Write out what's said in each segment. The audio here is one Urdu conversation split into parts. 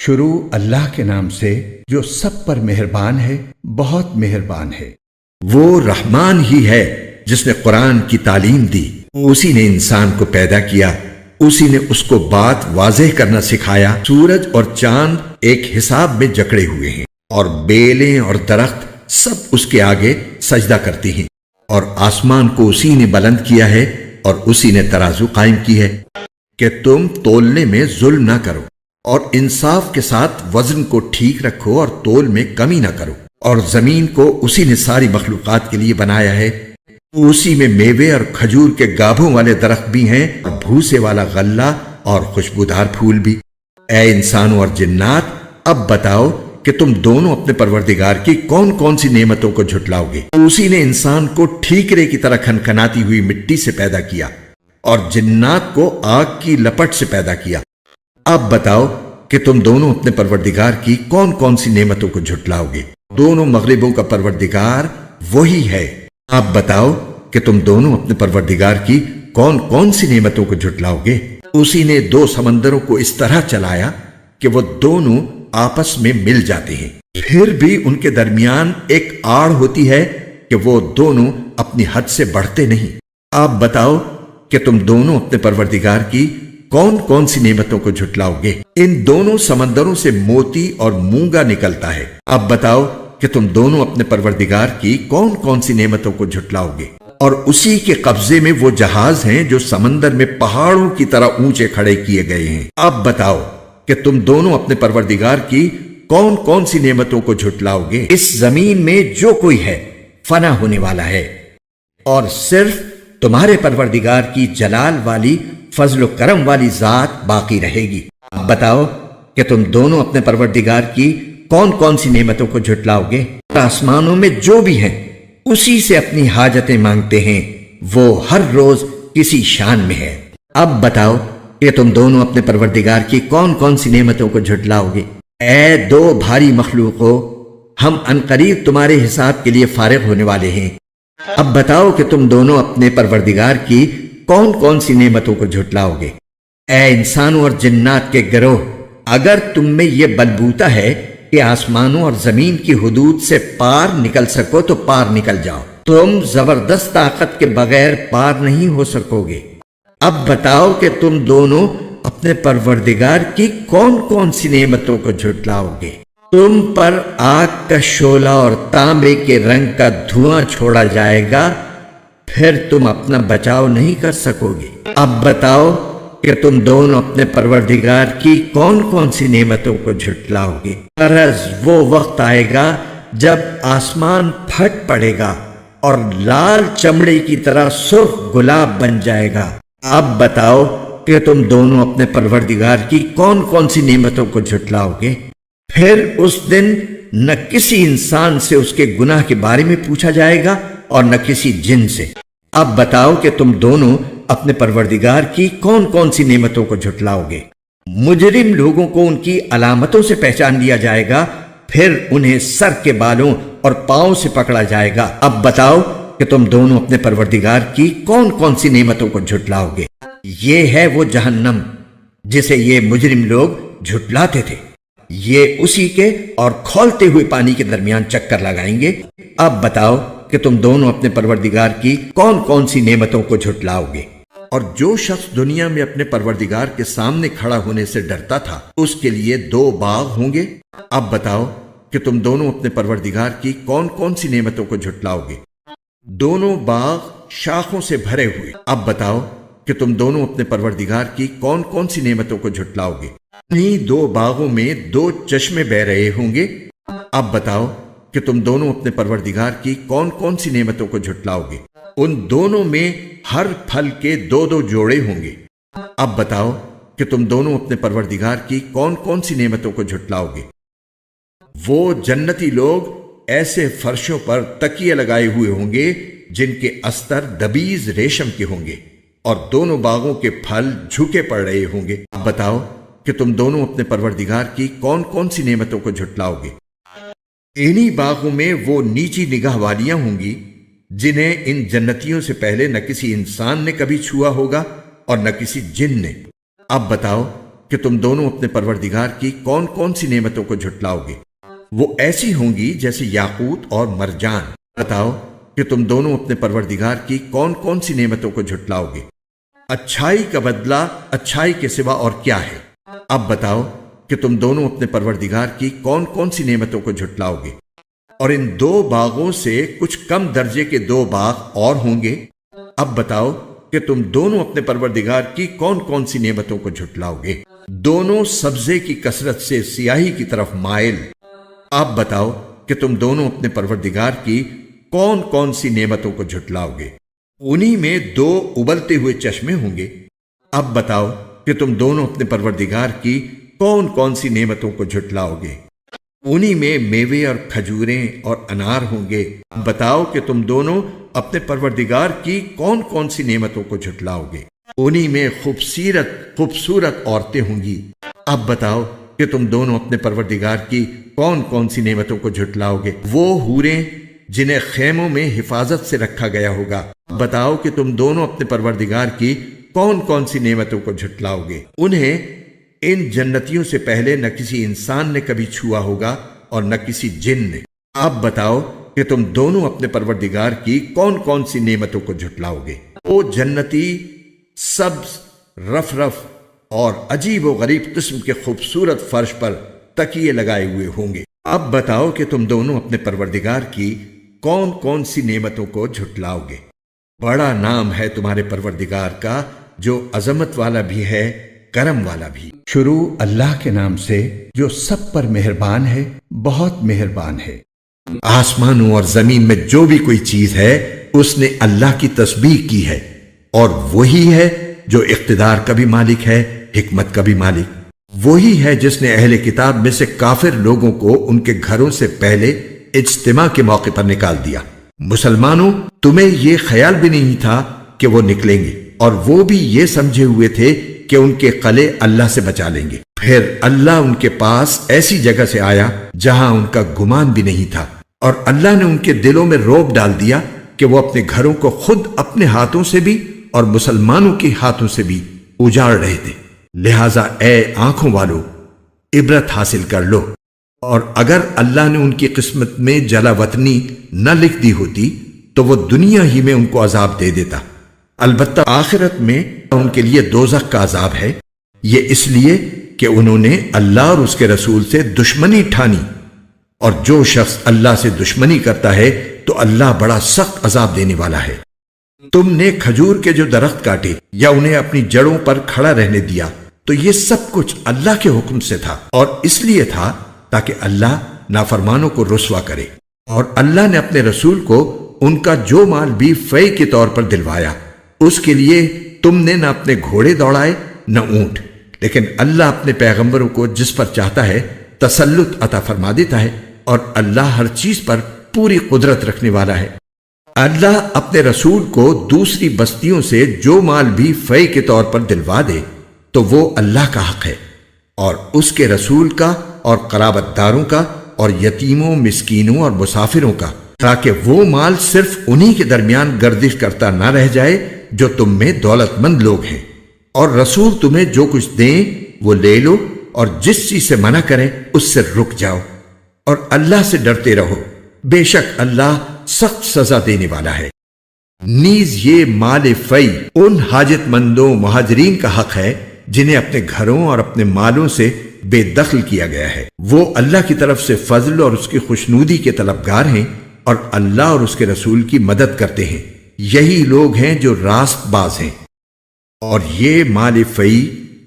شروع اللہ کے نام سے جو سب پر مہربان ہے، بہت مہربان ہے۔ وہ رحمان ہی ہے جس نے قرآن کی تعلیم دی، اسی نے انسان کو پیدا کیا، اسی نے اس کو بات واضح کرنا سکھایا۔ سورج اور چاند ایک حساب میں جکڑے ہوئے ہیں، اور بیلیں اور درخت سب اس کے آگے سجدہ کرتی ہیں، اور آسمان کو اسی نے بلند کیا ہے اور اسی نے ترازو قائم کی ہے کہ تم تولنے میں ظلم نہ کرو، اور انصاف کے ساتھ وزن کو ٹھیک رکھو اور تول میں کمی نہ کرو۔ اور زمین کو اسی نے ساری مخلوقات کے لیے بنایا ہے، اسی میں میوے اور کھجور کے گابھوں والے درخت بھی ہیں، اور بھوسے والا غلہ اور خوشبودار پھول بھی۔ اے انسانوں اور جنات، اب بتاؤ کہ تم دونوں اپنے پروردگار کی کون کون سی نعمتوں کو جھٹلاؤ گے؟ اسی نے انسان کو ٹھیکرے کی طرح کھنکھناتی ہوئی مٹی سے پیدا کیا، اور جنات کو آگ کی لپٹ سے پیدا کیا۔ اب بتاؤ کہ تم دونوں اپنے پروردگار کی کون کون سی نعمتوں کو جھٹلاؤ گے؟ دونوں مغربوں کا پروردگار وہی ہے۔ اب بتاؤ کہ تم دونوں اپنے پروردگار کی کون کون سی نعمتوں کو جھٹلاؤ گے؟ اسی نے دو سمندروں کو اس طرح چلایا کہ وہ دونوں آپس میں مل جاتے ہیں، پھر بھی ان کے درمیان ایک آڑ ہوتی ہے کہ وہ دونوں اپنی حد سے بڑھتے نہیں۔ اب بتاؤ کہ تم دونوں اپنے پروردگار کی کون کون سی نعمتوں کو جھٹلاؤ گے؟ ان دونوں سمندروں سے موتی اور مونگا نکلتا ہے۔ اب بتاؤ کہ تم دونوں اپنے پروردگار کی کون کون سی نعمتوں کو جھٹلاؤ گے؟ اور اسی کے قبضے میں وہ جہاز ہیں جو سمندر میں پہاڑوں کی طرح اونچے کھڑے کیے گئے ہیں۔ اب بتاؤ کہ تم دونوں اپنے پروردگار کی کون کون سی نعمتوں کو جھٹلاؤ گے؟ اس زمین میں جو کوئی ہے فنا ہونے والا ہے، اور صرف تمہارے پروردگار کی جلال والی فضل و کرم والی ذات باقی رہے گی۔ اب بتاؤ کہ تم دونوں اپنے پروردگار کی کون کون سی نعمتوں کو جھٹلاؤ گے؟ آسمانوں میں جو بھی ہیں اسی سے اپنی حاجتیں مانگتے ہیں، وہ ہر روز کسی شان میں ہے۔ اب بتاؤ کہ تم دونوں اپنے پروردگار کی کون کون سی نعمتوں کو جھٹلاؤ گے؟ اے دو بھاری مخلوقوں، ہم عنقریب تمہارے حساب کے لیے فارغ ہونے والے ہیں۔ اب بتاؤ کہ تم دونوں اپنے پروردگار کی کون کون سی نعمتوں کو جھٹلاؤ گے؟ اے انسانوں اور جنات کے گروہ، اگر تم میں یہ بلبوتا ہے کہ آسمانوں اور زمین کی حدود سے پار نکل سکو تو پار نکل جاؤ، تم زبردست طاقت کے بغیر پار نہیں ہو سکو گے۔ اب بتاؤ کہ تم دونوں اپنے پروردگار کی کون کون سی نعمتوں کو جھٹلاؤ گے؟ تم پر آگ کا شعلہ اور تانبے کے رنگ کا دھواں چھوڑا جائے گا، پھر تم اپنا بچاؤ نہیں کر سکو گے۔ اب بتاؤ کہ تم دونوں اپنے پروردگار کی کون کون سی نعمتوں کو جھٹلاؤ گے؟ غرض وہ وقت آئے گا جب آسمان پھٹ پڑے گا اور لال چمڑے کی طرح سرخ گلاب بن جائے گا۔ اب بتاؤ کہ تم دونوں اپنے پروردگار کی کون کون سی نعمتوں کو جھٹلاؤ گے؟ پھر اس دن نہ کسی انسان سے اس کے گناہ کے بارے میں پوچھا جائے گا اور نہ کسی جن سے۔ اب بتاؤ کہ تم دونوں اپنے پروردگار کی کون کون سی نعمتوں کو جھٹلاؤ گے؟ مجرم لوگوں کو ان کی علامتوں سے پہچان لیا جائے گا، پھر انہیں سر کے بالوں اور پاؤں سے پکڑا جائے گا۔ اب بتاؤ کہ تم دونوں اپنے پروردگار کی کون کون سی نعمتوں کو جھٹلاؤ گے؟ یہ ہے وہ جہنم جسے یہ مجرم لوگ جھٹلاتے تھے، یہ اسی کے اور کھولتے ہوئے پانی کے درمیان چکر لگائیں گے۔ اب بتاؤ کہ تم دونوں اپنے پروردگار کی کون کون سی نعمتوں کو جھٹلاؤ گے؟ اور جو شخص دنیا میں اپنے پروردگار کے سامنے کھڑا ہونے سے ڈرتا تھا، اس کے لیے دو باغ ہوں گے۔ اب بتاؤ کہ تم دونوں اپنے پروردگار کی کون کون سی نعمتوں کو جھٹلاؤ گے؟ دونوں باغ شاخوں سے بھرے ہوئے۔ اب بتاؤ کہ تم دونوں اپنے پروردگار کی کون کون سی نعمتوں کو جھٹلاؤ گے؟ انہیں دو باغوں میں دو چشمے بہ رہے ہوں گے۔ اب بتاؤ کہ تم دونوں اپنے پروردگار کی کون کون سی نعمتوں کو جھٹلاؤ گے؟ ان دونوں میں ہر پھل کے دو دو جوڑے ہوں گے۔ اب بتاؤ کہ تم دونوں اپنے پروردگار کی کون کون سی نعمتوں کو جھٹلاؤ گے؟ وہ جنتی لوگ ایسے فرشوں پر تکیے لگائے ہوئے ہوں گے جن کے استر دبیز ریشم کے ہوں گے، اور دونوں باغوں کے پھل جھکے پڑ رہے ہوں گے۔ اب بتاؤ کہ تم دونوں اپنے پروردگار کی کون کون سی نعمتوں کو جھٹلاؤ گے؟ انہی باغوں میں وہ نیچی نگاہ والیاں ہوں گی جنہیں ان جنتیوں سے پہلے نہ کسی انسان نے کبھی چھوا ہوگا اور نہ کسی جن نے۔ اب بتاؤ کہ تم دونوں اپنے پروردگار کی کون کون سی نعمتوں کو جھٹلاؤ گے؟ وہ ایسی ہوں گی جیسے یاقوت اور مرجان۔ بتاؤ کہ تم دونوں اپنے پروردگار کی کون کون سی نعمتوں کو جھٹلاؤ گے؟ اچھائی کا بدلہ اچھائی کے سوا اور کیا ہے؟ اب بتاؤ کہ تم دونوں اپنے پروردگار کی کون کون سی نعمتوں کو جھٹلاؤ گے؟ اور ان دو باغوں سے کچھ کم درجے کے دو باغ اور ہوں گے۔ اب بتاؤ کہ تم دونوں اپنے پروردگار کی کون کون سی نعمتوں کو جھٹلاؤ گے؟ دونوں سبزے کی کثرت سے سیاہی کی طرف مائل۔ اب بتاؤ کہ تم دونوں اپنے پروردگار کی کون کون سی نعمتوں کو جھٹلاؤ گے؟ انہی میں دو ابلتے ہوئے چشمے ہوں گے۔ اب بتاؤ کہ تم دونوں اپنے پروردگار کی کون کون سی نعمتوں کو جھٹلاؤ گے؟ انہی میں میوے اور کھجوریں اور انار ہوں گے۔ اب بتاؤ کہ تم دونوں اپنے پروردگار کی کون کون سی نعمتوں کو جھٹلاؤ گے؟ انہی میں خوبصورت عورتیں ہوں گی۔ اب بتاؤ کہ تم دونوں اپنے پروردگار کی کون کون سی نعمتوں کو جھٹلاؤ گے؟ وہ حوریں جنہیں خیموں میں حفاظت سے رکھا گیا ہوگا۔ بتاؤ کہ تم دونوں اپنے پروردگار کی کون کون سی نعمتوں کو جھٹلاؤ گے؟ انہیں ان جنتیوں سے پہلے نہ کسی انسان نے کبھی چھوا ہوگا اور نہ کسی جن نے۔ اب بتاؤ کہ تم دونوں اپنے پروردگار کی کون کون سی نعمتوں کو جھٹلاؤ گے؟ وہ جنتی سبز رف اور عجیب و غریب قسم کے خوبصورت فرش پر تکیے لگائے ہوئے ہوں گے۔ اب بتاؤ کہ تم دونوں اپنے پروردگار کی کون کون سی نعمتوں کو جھٹلاؤ گے؟ بڑا نام ہے تمہارے پروردگار کا، جو عظمت والا بھی ہے، کرم والا بھی۔ شروع اللہ کے نام سے جو سب پر مہربان ہے، بہت مہربان ہے۔ آسمانوں اور زمین میں جو بھی کوئی چیز ہے اس نے اللہ کی تسبیح کی ہے، اور وہی ہے جو اقتدار کا بھی مالک ہے، حکمت کا بھی مالک۔ وہی ہے جس نے اہل کتاب میں سے کافر لوگوں کو ان کے گھروں سے پہلے اجتماع کے موقع پر نکال دیا۔ مسلمانوں، تمہیں یہ خیال بھی نہیں تھا کہ وہ نکلیں گے، اور وہ بھی یہ سمجھے ہوئے تھے کہ ان کے قلعے اللہ سے بچا لیں گے۔ پھر اللہ ان کے پاس ایسی جگہ سے آیا جہاں ان کا گمان بھی نہیں تھا، اور اللہ نے ان کے دلوں میں رعب ڈال دیا کہ وہ اپنے گھروں کو خود اپنے ہاتھوں سے بھی اور مسلمانوں کے ہاتھوں سے بھی اجاڑ رہے تھے۔ لہذا اے آنکھوں والو، عبرت حاصل کر لو، اور اگر اللہ نے ان کی قسمت میں جلا وطنی نہ لکھ دی ہوتی تو وہ دنیا ہی میں ان کو عذاب دے دیتا۔ البتہ آخرت میں ان کے لیے دوزخ کا عذاب ہے، یہ اس لیے کہ انہوں نے اللہ اور اس کے رسول سے دشمنی ٹھانی، اور جو شخص اللہ سے دشمنی کرتا ہے تو اللہ بڑا سخت عذاب دینے والا ہے۔ تم نے کھجور کے جو درخت کاٹے یا انہیں اپنی جڑوں پر کھڑا رہنے دیا تو یہ سب کچھ اللہ کے حکم سے تھا، اور اس لیے تھا تاکہ اللہ نافرمانوں کو رسوا کرے۔ اور اللہ نے اپنے رسول کو ان کا جو مال بھی فے کے طور پر دلوایا، اس کے لیے تم نے نہ اپنے گھوڑے دوڑائے نہ اونٹ، لیکن اللہ اپنے پیغمبروں کو جس پر چاہتا ہے تسلط عطا فرما دیتا ہے، اور اللہ ہر چیز پر پوری قدرت رکھنے والا ہے۔ اللہ اپنے رسول کو دوسری بستیوں سے جو مال بھی فے کے طور پر دلوا دے تو وہ اللہ کا حق ہے، اور اس کے رسول کا اور قرابت داروں کا اور یتیموں، مسکینوں اور مسافروں کا، تاکہ وہ مال صرف انہی کے درمیان گردش کرتا نہ رہ جائے جو تم میں دولت مند لوگ ہیں۔ اور رسول تمہیں جو کچھ دیں وہ لے لو، اور جس چیز سے منع کریں اس سے رک جاؤ، اور اللہ سے ڈرتے رہو، بے شک اللہ سخت سزا دینے والا ہے۔ نیز یہ مال فی ان حاجت مندوں مہاجرین کا حق ہے جنہیں اپنے گھروں اور اپنے مالوں سے بے دخل کیا گیا ہے۔ وہ اللہ کی طرف سے فضل اور اس کی خوشنودی کے طلبگار ہیں، اور اللہ اور اس کے رسول کی مدد کرتے ہیں۔ یہی لوگ ہیں جو راست باز ہیں۔ اور یہ مال فی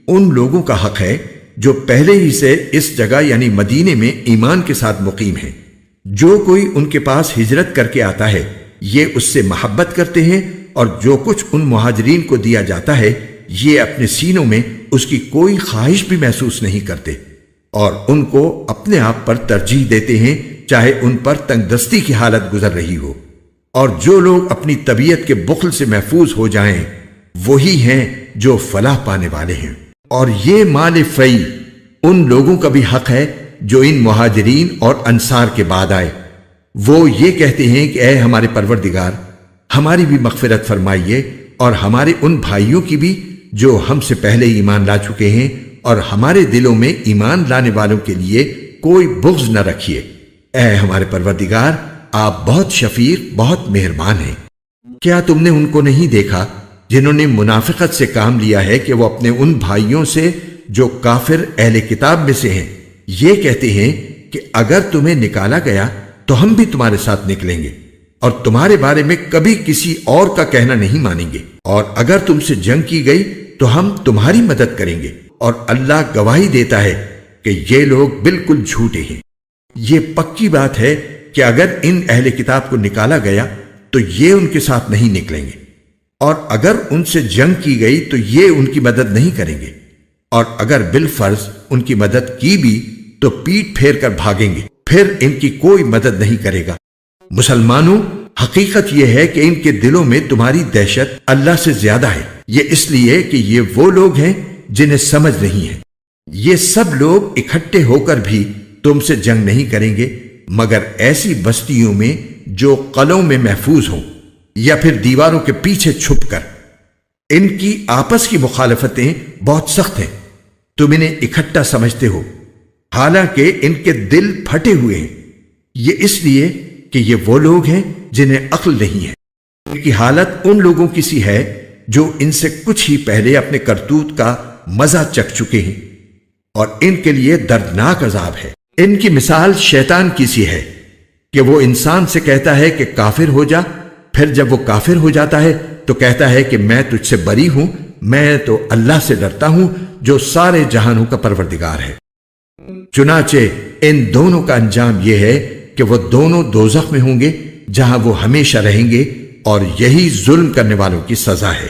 ان لوگوں کا حق ہے جو پہلے ہی سے اس جگہ یعنی مدینے میں ایمان کے ساتھ مقیم ہیں۔ جو کوئی ان کے پاس ہجرت کر کے آتا ہے یہ اس سے محبت کرتے ہیں، اور جو کچھ ان مہاجرین کو دیا جاتا ہے یہ اپنے سینوں میں اس کی کوئی خواہش بھی محسوس نہیں کرتے، اور ان کو اپنے آپ پر ترجیح دیتے ہیں چاہے ان پر تنگ دستی کی حالت گزر رہی ہو۔ اور جو لوگ اپنی طبیعت کے بخل سے محفوظ ہو جائیں وہی ہیں جو فلاح پانے والے ہیں۔ اور یہ مال فی ان لوگوں کا بھی حق ہے جو ان مہاجرین اور انصار کے بعد آئے۔ وہ یہ کہتے ہیں کہ اے ہمارے پروردگار، ہماری بھی مغفرت فرمائیے، اور ہمارے ان بھائیوں کی بھی جو ہم سے پہلے ایمان لا چکے ہیں، اور ہمارے دلوں میں ایمان لانے والوں کے لیے کوئی بغض نہ رکھیے۔ اے ہمارے پروردگار، آپ بہت شفیق، بہت مہربان ہیں۔ کیا تم نے ان کو نہیں دیکھا جنہوں نے منافقت سے کام لیا ہے کہ وہ اپنے ان بھائیوں سے جو کافر اہل کتاب میں سے ہیں یہ کہتے ہیں کہ اگر تمہیں نکالا گیا تو ہم بھی تمہارے ساتھ نکلیں گے اور تمہارے بارے میں کبھی کسی اور کا کہنا نہیں مانیں گے، اور اگر تم سے جنگ کی گئی تو ہم تمہاری مدد کریں گے، اور اللہ گواہی دیتا ہے کہ یہ لوگ بالکل جھوٹے ہیں۔ یہ پکی بات ہے کہ اگر ان اہل کتاب کو نکالا گیا تو یہ ان کے ساتھ نہیں نکلیں گے، اور اگر ان سے جنگ کی گئی تو یہ ان کی مدد نہیں کریں گے، اور اگر بالفرض ان کی مدد کی بھی تو پیٹ پھیر کر بھاگیں گے، پھر ان کی کوئی مدد نہیں کرے گا۔ مسلمانوں، حقیقت یہ ہے کہ ان کے دلوں میں تمہاری دہشت اللہ سے زیادہ ہے، یہ اس لیے کہ یہ وہ لوگ ہیں جنہیں سمجھ نہیں ہے۔ یہ سب لوگ اکٹھے ہو کر بھی تم سے جنگ نہیں کریں گے مگر ایسی بستیوں میں جو قلعوں میں محفوظ ہوں یا پھر دیواروں کے پیچھے چھپ کر۔ ان کی آپس کی مخالفتیں بہت سخت ہیں، تم انہیں اکٹھا سمجھتے ہو حالانکہ ان کے دل پھٹے ہوئے ہیں۔ یہ اس لیے کہ یہ وہ لوگ ہیں جنہیں عقل نہیں ہے۔ ان کی حالت ان لوگوں کی سی ہے جو ان سے کچھ ہی پہلے اپنے کرتوت کا مزہ چکھ چکے ہیں، اور ان کے لیے دردناک عذاب ہے۔ ان کی مثال شیطان کی سی ہے کہ وہ انسان سے کہتا ہے کہ کافر ہو جا، پھر جب وہ کافر ہو جاتا ہے تو کہتا ہے کہ میں تجھ سے بری ہوں، میں تو اللہ سے ڈرتا ہوں جو سارے جہانوں کا پروردگار ہے۔ چنانچہ ان دونوں کا انجام یہ ہے کہ وہ دونوں دوزخ میں ہوں گے جہاں وہ ہمیشہ رہیں گے، اور یہی ظلم کرنے والوں کی سزا ہے۔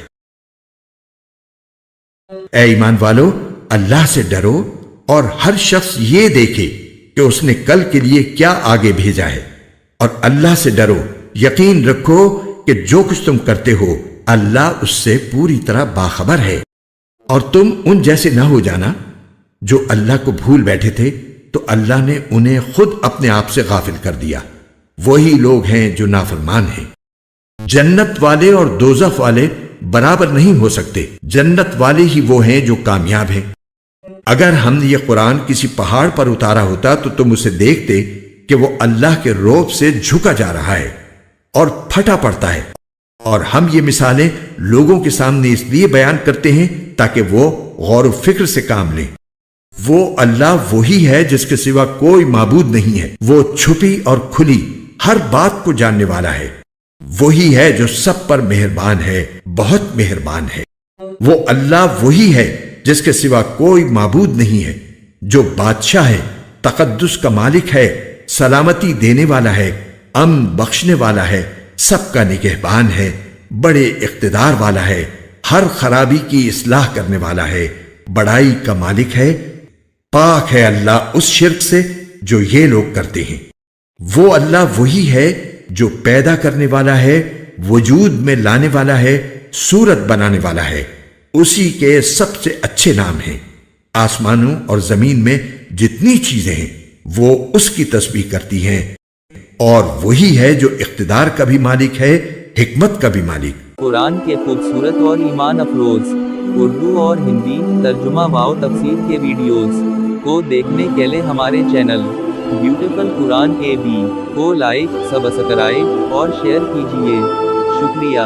اے ایمان والو، اللہ سے ڈرو اور ہر شخص یہ دیکھے کہ اس نے کل کے لیے کیا آگے بھیجا ہے، اور اللہ سے ڈرو، یقین رکھو کہ جو کچھ تم کرتے ہو اللہ اس سے پوری طرح باخبر ہے۔ اور تم ان جیسے نہ ہو جانا جو اللہ کو بھول بیٹھے تھے تو اللہ نے انہیں خود اپنے آپ سے غافل کر دیا۔ وہی لوگ ہیں جو نافرمان ہیں۔ جنت والے اور دوزخ والے برابر نہیں ہو سکتے، جنت والے ہی وہ ہیں جو کامیاب ہیں۔ اگر ہم نے یہ قرآن کسی پہاڑ پر اتارا ہوتا تو تم اسے دیکھتے کہ وہ اللہ کے روب سے جھکا جا رہا ہے اور پھٹا پڑتا ہے، اور ہم یہ مثالیں لوگوں کے سامنے اس لیے بیان کرتے ہیں تاکہ وہ غور و فکر سے کام لیں۔ وہ اللہ وہی ہے جس کے سوا کوئی معبود نہیں ہے، وہ چھپی اور کھلی ہر بات کو جاننے والا ہے، وہی ہے جو سب پر مہربان ہے، بہت مہربان ہے۔ وہ اللہ وہی ہے جس کے سوا کوئی معبود نہیں ہے، جو بادشاہ ہے، تقدس کا مالک ہے، سلامتی دینے والا ہے، امن بخشنے والا ہے، سب کا نگہبان ہے، بڑے اقتدار والا ہے، ہر خرابی کی اصلاح کرنے والا ہے، بڑائی کا مالک ہے۔ پاک ہے اللہ اس شرک سے جو یہ لوگ کرتے ہیں۔ وہ اللہ وہی ہے جو پیدا کرنے والا ہے، وجود میں لانے والا ہے، صورت بنانے والا ہے، اسی کے سب سے اچھے نام ہیں۔ آسمانوں اور زمین میں جتنی چیزیں ہیں وہ اس کی تسبیح کرتی ہیں، اور وہی ہے جو اقتدار کا بھی مالک ہے، حکمت کا بھی مالک۔ قرآن کے خوبصورت اور ایمان افروز اردو اور ہندی ترجمہ و تفسیر کے ویڈیوز کو دیکھنے کے لیے ہمارے چینل بیوٹیفل قرآن AB کو لائک، سبسکرائب اور شیئر کیجیے۔ شکریہ۔